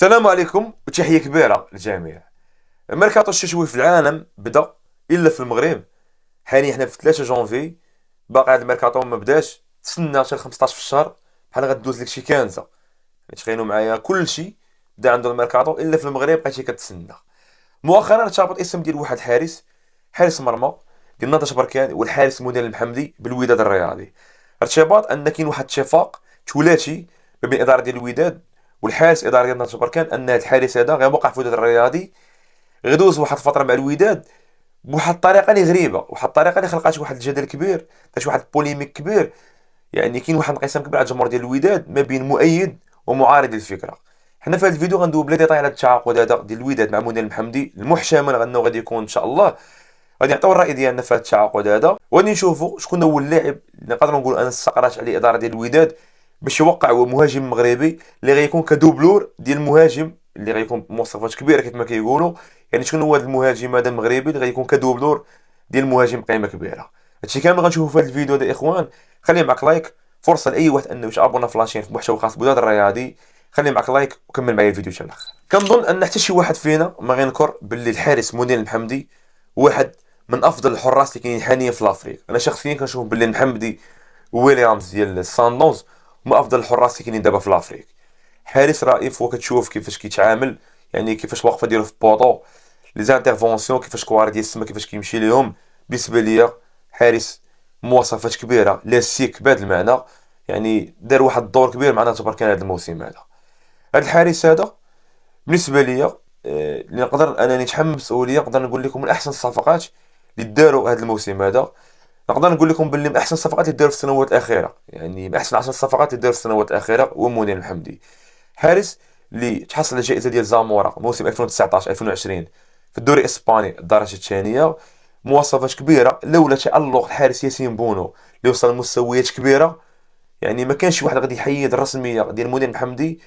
السلام عليكم وتحية كبيرة للجميع. الميركاتو الشتوي في العالم بدأ إلا في المغرب. حاليا حنا في 3 جونفي، باقي هاد الميركاتو ما بداش. تسنى حتى ل 15 في الشهر، بحال غدوز لك شي كانزة. تخيلوا معايا كلشي بدا عنده الميركاتو إلا في المغرب بقيتي كتسنى. مؤخرا ارتبط اسم ديال واحد حارس مرمى ديال نهضة بركان، والحارس منير المحمدي بالوداد الرياضي. ارتباط ان كاين واحد الاتفاق ثلاثي ما بين الاداره ديال الوداد والحارس الاداره ديال نهضة بركان، ان هذا الحارس هذا غيوقع في الوداد الرياضي، غيدوز واحد الفتره مع الوداد بواحد الطريقه اللي غريبه، واحد الطريقه اللي خلقات واحد الجدل كبير، دارت واحد البوليميك كبير. يعني كاين واحد الانقسام كبير على الجمهور ديال الوداد ما بين مؤيد ومعارض للفكره. حنا في هذا الفيديو غندوي بلا ديتاي على التعاقد هذا ديال الوداد مع منير المحمدي المحتمل انه غادي يكون ان شاء الله. غادي نعطيو الراي ديالنا في هذا التعاقد هذا، وغادي نشوفوا شكون هو اللاعب اللي نقدروا نقول انا استقرات عليه الاداره ديال الوداد باش يوقع هو مهاجم مغربي اللي غيكون كدوبلور ديال المهاجم اللي غيكون بمواصفات كبيره كيف ما كيقولوا. يعني شكون هو هذا المهاجم هذا المغربي اللي غيكون كدوبلور ديال المهاجم قيمه كبيره. هادشي كامل غنشوفوا في هذا الفيديو هذا اخوان. خلي معك لايك، فرصه لاي واحد انه يتابونا في لاشين في محتوى خاص بوداد الرياضي. خلي معك لايك وكمل معايا الفيديو حتى الاخر. كنظن ان حتى شي واحد فينا ما غينكر باللي الحارس منير المحمدي واحد من افضل الحراس اللي كاينين حاليا في لافريك. انا شخصيا كنشوف باللي المحمدي ويليامز ديال ساندونز هما افضل الحراس اللي كاينين دابا في لافريك. حارس رائف، وكتشوف كيفاش كيتعامل، يعني كيفاش واقفه ديالو في بوطو، لي زانترفونسيون، كيفاش كوار ديال السما كيفاش كيمشي ليهم. بالنسبه ليا حارس مواصفات كبيره، لاسيك بهذا المعنى. يعني دار واحد الدور كبير معنا تبارك هذا الموسم هذا. هذا الحارس هذا بالنسبه ليا اللي نقدر انني نتحمل مسؤوليه، نقدر نقول لكم من احسن الصفقات اللي داروا هذا الموسم هذا. نقدر نقول لكم باللي من احسن الصفقات اللي داروا في السنوات الاخيره، يعني من احسن 10 الصفقات اللي داروا في السنوات الاخيره هو منير المحمدي. حارس اللي تحصل على الجائزه ديال زامورا موسم 2019 2020 في الدوري الاسباني الدرجه الثانيه. مواصفات كبيره، لولا تالق الحارس ياسين بونو اللي وصل لمستويات كبيره، يعني ما كانش واحد غادي يحيد الرسميه ديال منير المحمدي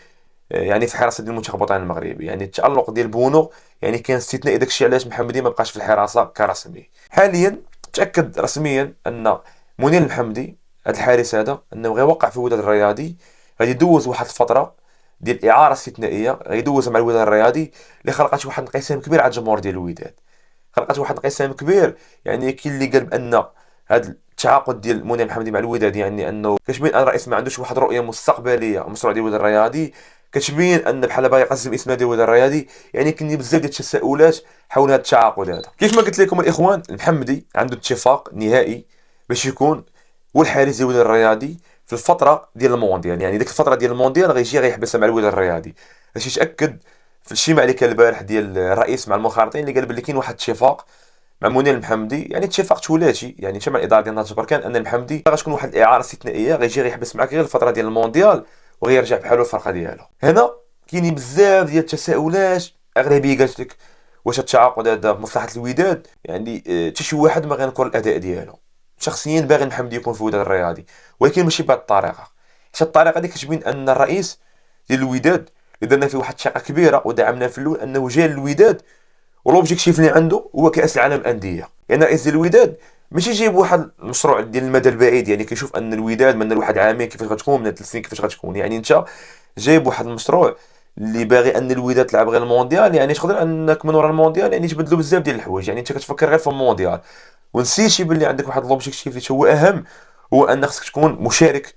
يعني في حراسه ديال المنتخب الوطني المغربي. يعني التالق ديال بونو يعني كان استثنائي، داكشي علاش محمدي ما بقاش في الحراسه كرسمي. حاليا تاكد رسميا ان منير المحمدي هذا الحارس هذا انه غيوقع في الوداد الرياضي. غادي يدوز واحد الفتره ديال اعاره استثنائيه، غيدوز مع الوداد الرياضي اللي خلقات واحد الانقسام كبير على الجمهور ديال الوداد. خلقات واحد الانقسام كبير، يعني كاين اللي قال بان هذا التعاقد ديال منير المحمدي مع الوداد يعني انه كتبين ان الرئيس ما عندوش واحد رؤيه مستقبليه مشروع ديال الوداد الرياضي. كتبين ان بحال باغي يقسم اسمه ديال الوداد الرياضي. يعني كاين بزاف ديال التساؤلات حول هذا التعاقد هذا. كيف ما قلت لكم الاخوان، المحمدي عنده اتفاق نهائي باش يكون هو الحارس ديال الوداد الرياضي في الفتره ديال المونديال. يعني ديك الفتره ديال المونديال غيجي غيحبسها مع الوداد الرياضي. هادشي تاكد في الاجتماع اللي كان البارح ديال الرئيس مع المخالطين، اللي قال بلي كاين واحد الاتفاق مع منير المحمدي، يعني اتفاق ثلاثي يعني تم الاداره ديال نهضه بركان ان المحمدي غتكون واحد الاعاره استثنائيه غيجي غيحبس معاك غير الفتره ديال المونديال وغيرجع بحالو الفرقه ديالو. هنا كاينين بزاف ديال التساؤلات. اغلبيه قالت لك واش التعاقد هذا في مصلحه الوداد؟ يعني حتى شي واحد ما غينكر الاداء ديالو. شخصيا باغي المحمدي يكون في الوداد الرياضي، ولكن ماشي بهذه الطريقه. حتى الطريقه دي كتبين ان الرئيس ديال الوداد اللي درنا فيه واحد الثقه كبيره ودعمنا في الاول انه جا للوداد، ولوبجيكتيف اللي عنده هو كاس العالم الانديه. يعني رئيس ديال الوداد ماشي جايب واحد المشروع ديال المدى البعيد، يعني كيشوف ان الوداد من واحد عامين كيفاش غتكون، من 3 سنين كيفاش غتكون. يعني انت جايب واحد المشروع اللي باغي ان الوداد تلعب غير المونديال. يعني تقدر انك من وراء المونديال يعني تبدلوا بزاف ديال الحوايج. يعني انت كتفكر غير في المونديال ونسيتي باللي عندك واحد لوبجيكتيف اللي هو اهم، هو ان خصك تكون مشارك في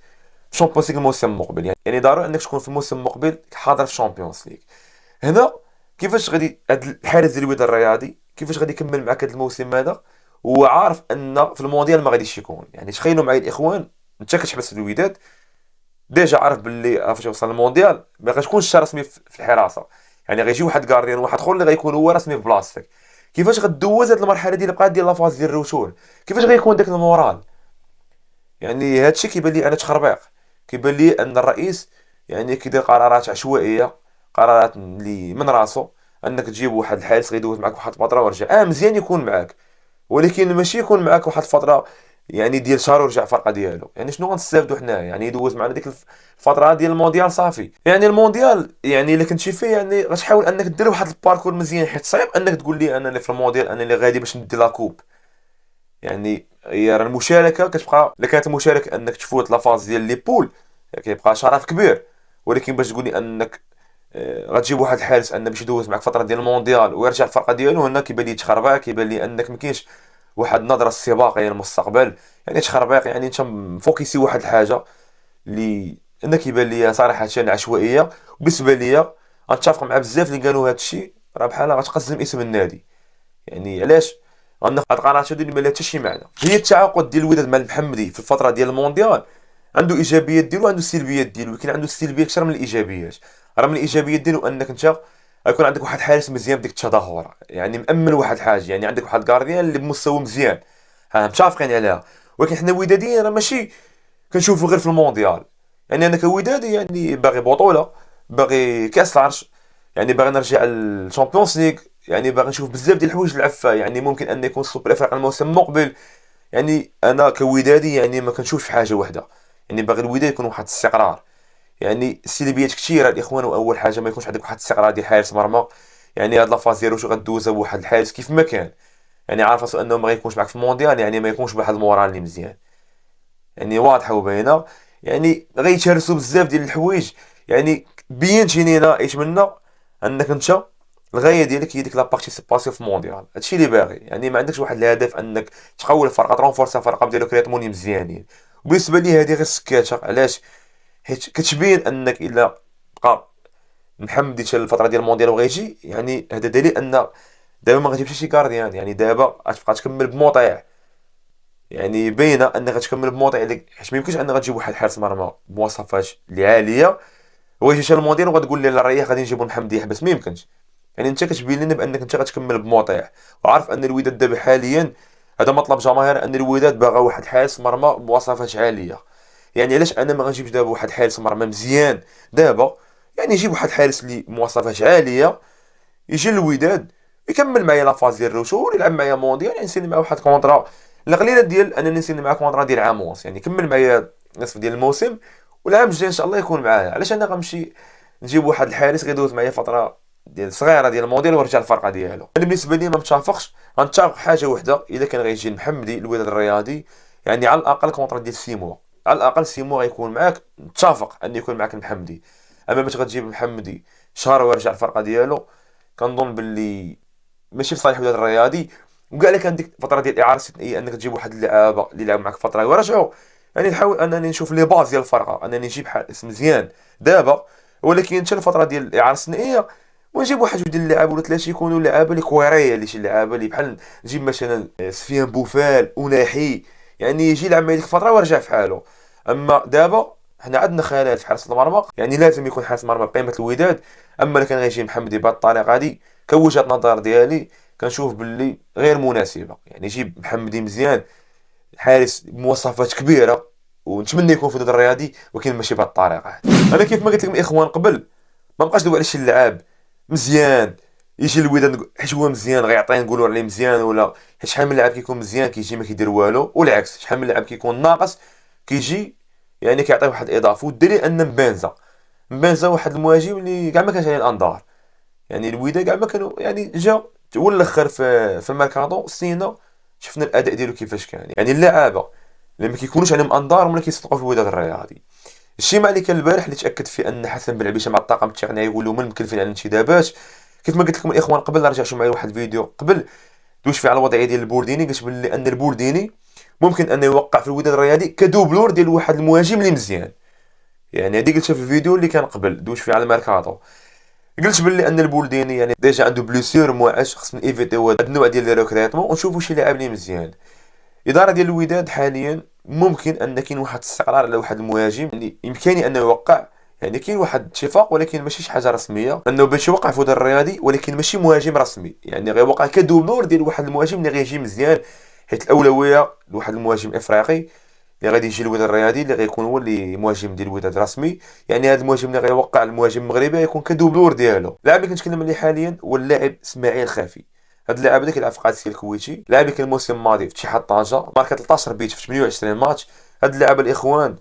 الشامبيونز ليغ الموسم المقبل. يعني ضروري انك تكون في الموسم المقبل حاضر في الشامبيونز ليغ. هنا كيفاش غادي هاد الحارس ديال الوداد الرياضي كيفاش غادي يكمل معك هاد الموسم هذا وهو عارف ان في المونديال ما غاديش يكون؟ يعني تخيلوا معايا الاخوان، انت كتحبس في الوداد ديجا عارف باللي فاش يوصل المونديال ما غاتكونش رسمي في الحراسه. يعني غيجي واحد كارديان واحد اخر اللي غيكون هو رسمي في بلاصتك. كيفاش غدوز هاد المرحله ديال بقات ديال لافاز ديال الروتور؟ كيفاش غيكون داك المورال؟ يعني هادشي كيبان لي انا تخربيق. كيبان لي ان الرئيس يعني كيدير قرارات عشوائيه، قرارات اللي من راسو، انك تجيب واحد الحارس غيدوز معك واحد الفتره ورجع. مزيان يكون معاك، ولكن ماشي يكون معاك واحد الفتره يعني ديال شهر ورجع فرقه ديالو. يعني شنو غنستافدوا حنايا؟ يعني يدوز معنا ديك الفتره ديال المونديال صافي. يعني المونديال يعني الا كنتي فيه يعني غتحاول انك دير واحد الباركور مزيان، حيت صعيب انك تقول لي انا اللي في المونديال انا اللي غادي باش ندي لاكوب. يعني هي راه المشاركه كتبقى، الا كانت المشاركه انك تفوت لافاز ديال لي بول كيبقى شرف كبير، ولكن باش تقول لي انك غتجيب واحد الحارس ان باش يدوز معك فتره ديال المونديال ويرجع الفرقه ديالو، هنا كيبان لي تخربيق، كيبان لي انك مكاينش واحد النظره استباقيه للمستقبل. يعني تخربيق، يعني انت مفوكسي واحد الحاجه اللي انا كيبان لي صراحه عشوائيه. وبالنسبه ليا غنتفق مع بزاف اللي قالوا هذا الشيء، راه بحال غتقزم اسم النادي. يعني علاش؟ غناخد هاد القرارات هادو اللي ما لها حتى شي معنى. هي التعاقد ديال الوداد مع المحمدي في الفتره ديال المونديال عنده ايجابيات ديالو وعنده سلبيات ديالو، ولكن عنده السلبيات اكثر من الايجابيات. راه من الايجابيات ديالو انك انت غيكون عندك واحد الحارس مزيان بديك التظاهر، يعني مامن واحد الحاجه، يعني عندك واحد الكارديان اللي بمستوى مزيان، ها متفقين عليها. ولكن حنا وداديين راه ماشي كنشوفو غير في المونديال. يعني انا كودادي يعني باغي بطوله، باغي كاس العرش، يعني باغي نرجع للشامبيونز ليغ، يعني باغي نشوف بزاف ديال الحوايج نلعب فيها. يعني ممكن ان يكون السوبر افريقيا الموسم المقبل. يعني انا كودادي يعني ما كنشوفش في حاجه واحده، يعني باغي الوداد يكون واحد الاستقرار. يعني السلبيات كثيره الاخوان، واول حاجه ما يكونش عندك واحد الاستقرار ديال حارس مرمى. يعني هاد لافاز ديالو شو غدوزها بواحد الحارس كيف ما كان، يعني عارف انه ما غيكونش معك في المونديال، يعني ما يكونش بواحد المورال اللي مزيان، يعني واضحه وباينه. يعني غيتهرسوا بزاف ديال الحوايج. يعني بينتي لينا ايش منا انك انت الغايه ديالك هي ديك لا بارتيسيباسيون في المونديال، هادشي اللي باغي. يعني ما عندكش واحد الهدف انك تقوي الفرقه، ترونفورسا الفرقه بديرو كرياتموني مزيانين. وبالنسبه لي هذه غير سكاته. علاش؟ حيت كتبين انك الا بقى محمد حتى الفتره ديال المونديال وغيجي، يعني هذا دليل ان دابا ما غتجيبش شي كارديان. يعني دابا غتبقى تكمل بمطيع، يعني باينه انك غتكمل بموطع لك، حيت ما يمكنش انك غتجيب واحد الحارس مرمى بمواصفات اللي عاليه ويجي شي الموديل وغتقول لي لا راه غادي نجيبو محمد يحبس. ما يمكنش. يعني انت كتبين لنا بانك انت غتكمل بمطيع، وعارف ان الوداد دابا حاليا هذا مطلب جماهير، ان الوداد باغا واحد حارس مرمى بمواصفات عاليه. يعني علاش انا ما غنجيبش دابا واحد حارس مرمى مزيان دابا؟ يعني يجيب واحد الحارس اللي مواصفات عاليه، يجي للوداد يكمل معايا لافاز ديال الرسول، يلعب معايا مونديال، يعني نسيني معاه واحد كونطرا القليله ديال انني نسيني معاه كونطرا ديال عام ونص، يعني كمل معايا نصف ديال الموسم، والعام الجاي ان شاء الله يكون معايا. علاش انا غنمشي نجيب واحد الحارس غيدوز معايا فتره ديال صغيره ديال المونديال ويرجع الفرقه ديالو؟ انا بالنسبه لي ما متفقش. غنتفق حاجه وحده، الا كان غيجي المحمدي الوداد الرياضي، يعني على الاقل كونطرا ديال 6 موا، على الاقل 6 موا غيكون معاك، نتفق ان يكون معاك المحمدي. اما باش غتجيب المحمدي شهر ويرجع الفرقه ديالو، كنظن باللي ماشي في صالح الوداد الرياضي. وكاع الا كان ديك الفتره ديال الاعاره الاستثنائيه انك تجيب واحد اللعابه اللي لعبوا معك فتره ويرجعوا، يعني نحاول انني نشوف لي باز ديال الفرقه، انني نجيب حارس مزيان دابا، ولكن حتى الفتره ديال الاعاره الاستثنائيه ونجيب واحد جوج ديال اللعابه ولا ثلاثه يكونوا لعابه اللي كويريه، اللي شي لعابه اللي بحال نجيب مثلا سفيان بوفال وناحي، يعني يجي يلعب معايا ديك الفتره ويرجع في حاله. اما دابا حنا عندنا خلل في حارس المرمى، يعني لازم يكون حارس مرمى بقيمه الوداد. اما اللي كان غيجي محمدي بهذه الطريقه هذه، كوجهه نظر ديالي كنشوف باللي غير مناسبه. يعني يجيب محمدي مزيان، حارس بمواصفات كبيره، ونتمنى يكون في الوداد الرياضي، ولكن ماشي بهذه الطريقه هذه. انا كيف ما قلت لكم الاخوان قبل، ما بقاش ندوي على شي لعاب مزيان يجي الوداد حيت هو مزيان غيعطيه نقولوا عليه مزيان، ولا حيت شحال من لاعب كيكون مزيان كيجي ما كيدير والو، والعكس شحال من لاعب كيكون ناقص كيجي يعني كيعطيه واحد الاضافه. والدليل ان مبانزا واحد المهاجم اللي كاع ما كانش عليه الانظار. يعني الوداد كاع ما كانوا، يعني جا هو الاخر في الميركاتو سينا، شفنا الاداء ديالو كيفاش كان. يعني اللعابه اللي ما كيكونوش عليهم انظار ولا كيصدقوا في الوداد الرياضي. الشيء مع اللي كان البارح اللي تاكد فيه ان حسن بن مع الطاقم التقني يولوا من مكلفين على الانتدابات. كيف ما قلت لكم الاخوان قبل، رجع شو معي واحد الفيديو قبل دوش فيه على الوضعيه ديال البورديني، قلت بلي ان البورديني ممكن انه يوقع في الوداد الرياضي كدوبلور ديال واحد المهاجم اللي مزيان. يعني هذه قلتها في الفيديو اللي كان قبل دوش فيه على الميركاتو. قلت باللي ان البولديني يعني ديجا عنده بليسير موعش، خصنا ايفيتيو هاد النوع ديال لي ريكريتمون ونشوفوا شي لاعب اللي مزيان. الاداره ديال الوداد حاليا ممكن ان كاين واحد الاستقرار على واحد المهاجم اللي يمكن انه يوقع. يعني كاين واحد الاتفاق ولكن ماشي شي حاجه رسميه انه باش يوقع في الوداد الرياضي، ولكن ماشي مهاجم رسمي، يعني غيوقع كدوبلور ديال واحد المهاجم اللي غيجي مزيان. حيت الاولويه لواحد المهاجم افريقي اللي غادي يجي الوداد الرياضي، اللي غيكون هو اللي مهاجم ديال الوداد رسمي. يعني هذا المهاجم اللي غيوقع المهاجم المغربي غيكون كدوبلور ديالو. اللاعب اللي كنتكلم عليه حاليا هو اللاعب اسماعيل خافي. هذا اللاعب هذا كيلعب في قادسيه الكويتي، لاعب اللي كان الموسم الماضي في اتحاد طنجه، ماركا 13 بيت في 28 ماتش. هذا اللاعب الاخوان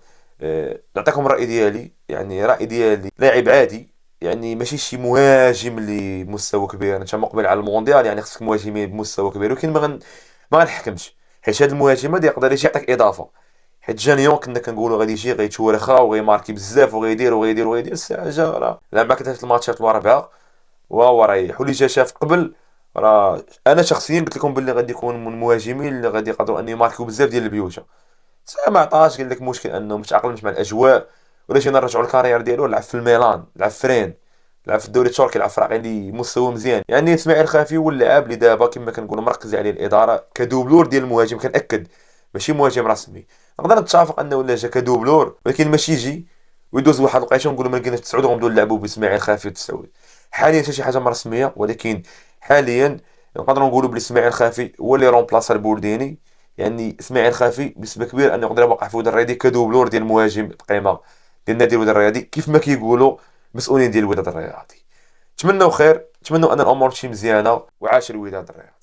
نعطيكم الراي ديالي، يعني راي ديالي لاعب عادي، يعني ماشي شي مهاجم اللي مستوى كبير. انت مقبل على المونديال يعني خصك مهاجمين بمستوى كبير، ولكن ما غنحكمش، حيت هذا المهاجم هذا يقدر يجي يعطيك اضافه. حيت جانيون كنا كنقولوا غادي يجي غيتورخا وغيماركي بزاف وغيدير الساعه جا لا ما كتهاش الماتشات الرابعه وهو ريح. واللي جا شاف قبل راه انا شخصيا قلت لكم باللي غادي يكون من المهاجمين اللي غادي يقدروا ان يماركيو بزاف ديال البيوت. صح ما عطاش، قال لك مشكل انه متاقلمش مع الاجواء، ولا جينا نرجعوا الكارير ديالو لعب في الميلان، لعب في رين، لعب في الدوري التركي، لعب في فرق اللي مستوى مزيان. يعني اسماعيل الخافي هو اللاعب اللي دابا كما كنقولوا مركز عليه الاداره كدوبلور ديال المهاجم، كنأكد ماشي مهاجم رسمي. نقدر نتفق انه ولا جا كدوبلور، ولكن ماشي يجي ويدوز واحد الوقيته ونقولوا ما لقيناش تسعود وغنبداو نلعبوا باسماعيل الخافي وتسعود. حاليا حتى شي حاجه رسميه، ولكن حاليا نقدروا نقولوا بلي اسماعيل الخافي هو اللي رومبلاصا البولديني. يعني اسماعيل خافي بنسبه كبيره انه يقدر يوقع في الوداد الرياضي كدوبلور ديال المهاجم القيمه ديال نادي الوداد الرياضي كيف ما كيقولوا مسؤولين ديال الوداد الرياضي. نتمنوا خير، نتمنوا ان الامور تمشي مزيانه، وعاش الوداد الرياضي.